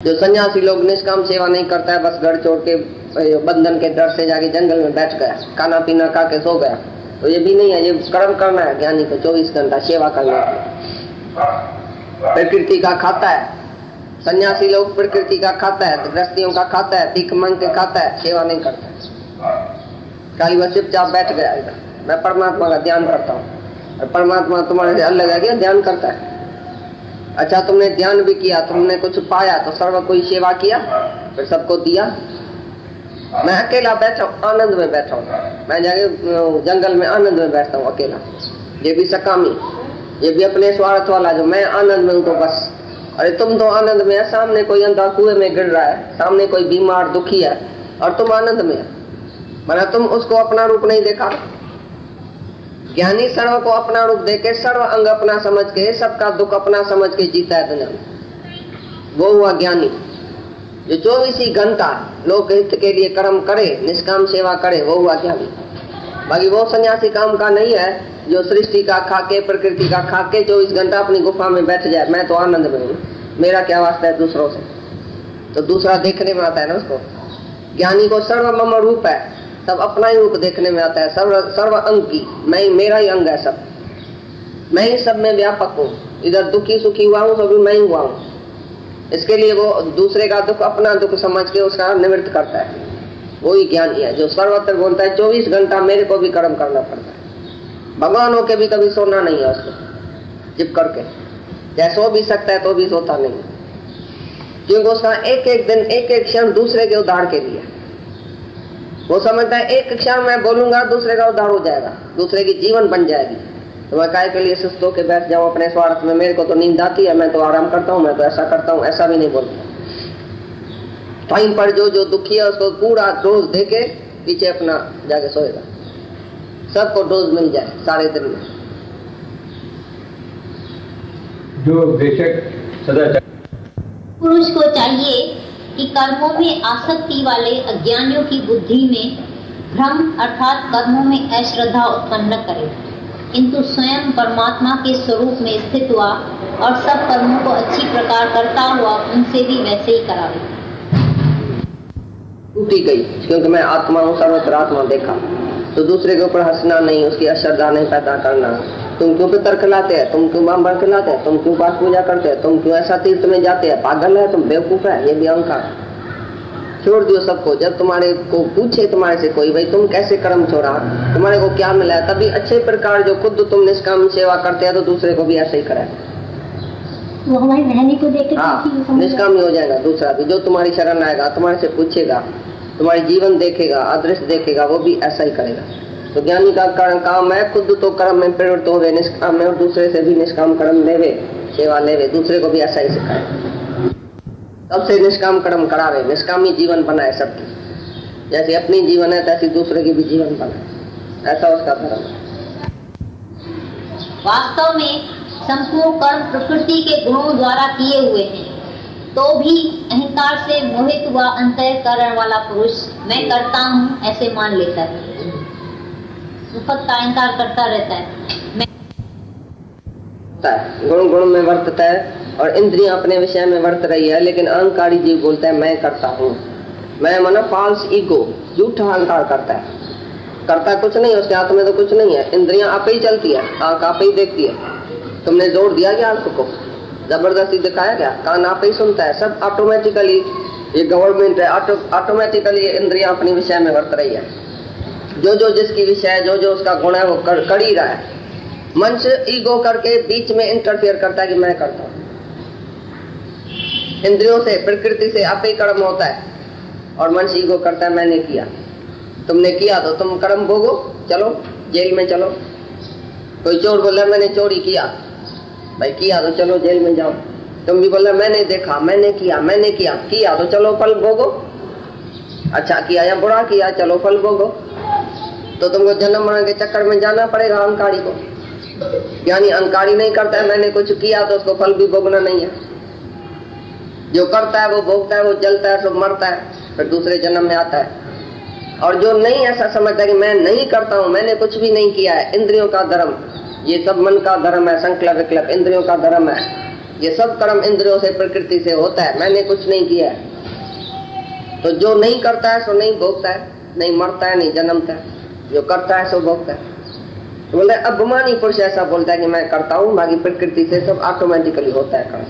जो सन्यासी लोग निष्काम सेवा नहीं करता है, बस घर छोड़ के बंधन के डर से जाके जंगल में बैठ गया, खाना पीना खा के सो गया, तो ये भी नहीं है। ये कर्म करना है ज्ञानी को, 24 घंटा सेवा करना है। प्रकृति का खाता है, सन्यासी लोग प्रकृति का खाता है, गृहस्थियों का खाता है, भीख मांग के खाता है, सेवा नहीं करता है। खाली वह चुपचाप बैठ गया इधर, मैं परमात्मा का ध्यान करता हूँ, और परमात्मा तुम्हारे से अलग है क्या? ध्यान करता है। अच्छा, तुमने ध्यान भी किया, तुमने कुछ पाया तो सर्व कोई सेवा किया, फिर सबको दिया। मैं अकेला बैठा हूँ, आनंद में बैठा हूँ, मैं जाके जंगल में आनंद में बैठता हूँ अकेला। ये भी सकामी, ये भी अपने स्वार्थ वाला, जो मैं आनंद में हूँ तो बस। अरे तुम तो आनंद में है, सामने कोई अंधा कुएं में गिर रहा है, सामने कोई बीमार दुखी है, और तुम आनंद में है। माना तुम उसको अपना रूप नहीं देखा। ज्ञानी सर्व को अपना रूप देके, सर्व अंग अपना समझ के, सबका दुख अपना समझ के जीता है दुनिया में। वो हुआ ज्ञानी। जो 24 घंटा लोक हित के लिए कर्म करे, निष्काम सेवा करे, वो हुआ ज्ञानी। बाकी वो सन्यासी काम का नहीं है जो सृष्टि का खाके, प्रकृति का खाके 24 घंटा अपनी गुफा में बैठ जाए, मैं तो आनंद में हूँ, मेरा क्या वास्ता है दूसरों से। तो दूसरा देखने में आता है ना उसको। ज्ञानी को सर्व मम रूप है, सब अपना ही रूप देखने में आता है, सर्व अंग की, मैं, मेरा ही अंग है सब, मैं ही सब में व्यापक हूँ। इधर दुखी सुखी हुआ हूँ तो भी मैं ही हुआ हूँ। इसके लिए वो दूसरे का दुख अपना दुख समझ के उसका निवृत्त करता है, वो ही ज्ञानी है। जो सर्वत्र बोलता है 24 घंटा मेरे को भी कर्म करना पड़ता है, भगवान हो के भी कभी सोना नहीं है उसको जिप करके, चाहे सो भी सकता है तो भी सोता नहीं, क्योंकि उसका एक एक दिन, एक एक क्षण दूसरे के उद्धार के लिए। वो समझता है एक क्षण मैं बोलूंगा दूसरे का उद्धार हो जाएगा, दूसरे की जीवन बन जाएगी। तो मैं काय के लिए सुस्त होकर बैठ जाऊं अपने स्वार्थ में, मेरे को तो नींद आती है, मैं तो आराम करता हूँ, मैं तो ऐसा करता हूँ, ऐसा भी नहीं बोलता। टाइम पर जो दुखी है उसको पूरा डोज दे के पीछे अपना जाके सोएगा, सबको डोज मिल जाए सारे दिन में। जो बेशक सदाचार पुरुष को चाहिए कि कर्मों में आसक्ति वाले अज्ञानियों की बुद्धि में भ्रम अर्थात कर्मों में अश्रद्धा उत्पन्न न करे, किंतु स्वयं परमात्मा के स्वरूप में स्थित हुआ और सब कर्मों को अच्छी प्रकार करता हुआ उनसे भी वैसे ही करावे। टूटी गई क्योंकि मैं आत्मा हूँ, सर्वत्र आत्मा देखा, तो दूसरे के ऊपर हंसना नहीं, उसकी अश्रद्धा नहीं पैदा करना। तुम क्यों पितर खिलाते हैं, तुम क्यों बाबर खिलाते हैं, तुम क्यों पाठ पूजा करते हैं, तुम क्यों ऐसा तीर्थ में जाते हैं, पागल है तुम, बेवकूफ है, ये भी अहंकार। छोड़ दियो सबको। जब तुम्हारे को पूछे तुम्हारे से कोई, भाई तुम कैसे कर्म छोड़ा, तुम्हारे को क्या मिला, तभी अच्छे प्रकार जो खुद तुम निष्काम सेवा करते हैं तो दूसरे को भी ऐसे ही कराए, वो हमारी रहने को देख के निष्काम हो जाएगा। दूसरा भी जो तुम्हारी शरण आएगा, तुम्हारे से पूछेगा, तुम्हारी जीवन देखेगा, अदृश्य देखेगा, वो भी ऐसा ही करेगा। तो ज्ञानी का काम है खुद तो कर्म में प्रवृत्त होवे, निष्काम में, और दूसरे से भी निष्काम कर्म लेवे, सेवा लेवे, दूसरे को भी ऐसा ही सिखाए, सबसे निष्काम कर्म करावे, निष्कामी जीवन बनाए सबकी। जैसे अपनी जीवन है तैसी दूसरे की भी जीवन बनाए, ऐसा उसका धर्म है। वास्तव में संपूर्ण कर्म प्रकृति के गुणों द्वारा किए हुए हैं, तो भी अहंकार से मोहित हुआ अंतःकरण वाला पुरुष मैं करता हूँ ऐसे मान लेता है, सुखद का अहंकार करता रहता है, गुण गुण में वर्तता है और इंद्रियां अपने विषय में वर्त रही है, लेकिन अहंकारी जीव बोलता है मैं करता हूँ। मैं माना फाल्स ईगो, झूठा अहंकार करता है, करता कुछ नहीं, उसके हाथ में तो कुछ नहीं है। इंद्रियां आप ही चलती है, आंख आप ही देखती है, तुमने जोर दिया क्या आंख को, जबरदस्ती दिखाया क्या, कान आप ही सुनता है, सब ऑटोमेटिकली, ये गवर्नमेंट है, ऑटोमेटिकली इंद्रियां अपने विषय में वर्त रही है। जो जो जिसकी विषय, जो जो उसका गुण है वो कर ही रहा है। मनुष्य ईगो करके बीच में इंटरफेयर करता है कि मैं करता हूँ। इंद्रियों से, प्रकृति से आप ही कर्म होता है, और मनुष्य ईगो करता है मैंने किया। तुमने किया तो तुम कर्म भोगो, चलो जेल में चलो। कोई चोर बोला मैंने चोरी किया, भाई किया तो चलो जेल में जाओ। तुम भी बोला मैंने देखा, मैंने किया, मैंने किया तो चलो फल भोगो। अच्छा किया या बुरा किया, चलो फल भोगो। तो तुमको जन्म मरण के चक्कर में जाना पड़ेगा अहंकारी को। यानी अहंकारी नहीं करता है मैंने कुछ किया तो उसको फल भी भोगना नहीं है। जो करता है वो भोगता है, वो जलता है, सब मरता है, फिर दूसरे जन्म में आता है। और जो नहीं ऐसा समझता कि मैं नहीं करता हूँ, मैंने कुछ भी नहीं किया है, इंद्रियों का धर्म, ये सब मन का धर्म है, संकल्प विकल्प इंद्रियों का धर्म है, ये सब कर्म इंद्रियों से प्रकृति से होता है, मैंने कुछ नहीं किया है। तो जो नहीं करता है सो नहीं भोगता है, नहीं मरता है, नहीं जन्मता है, जो करता है सो भोगता है। तो बोले अभिमानी पुरुष ऐसा बोलता है कि मैं करता हूँ, बाकी प्रकृति से सब ऑटोमेटिकली होता है कर्म।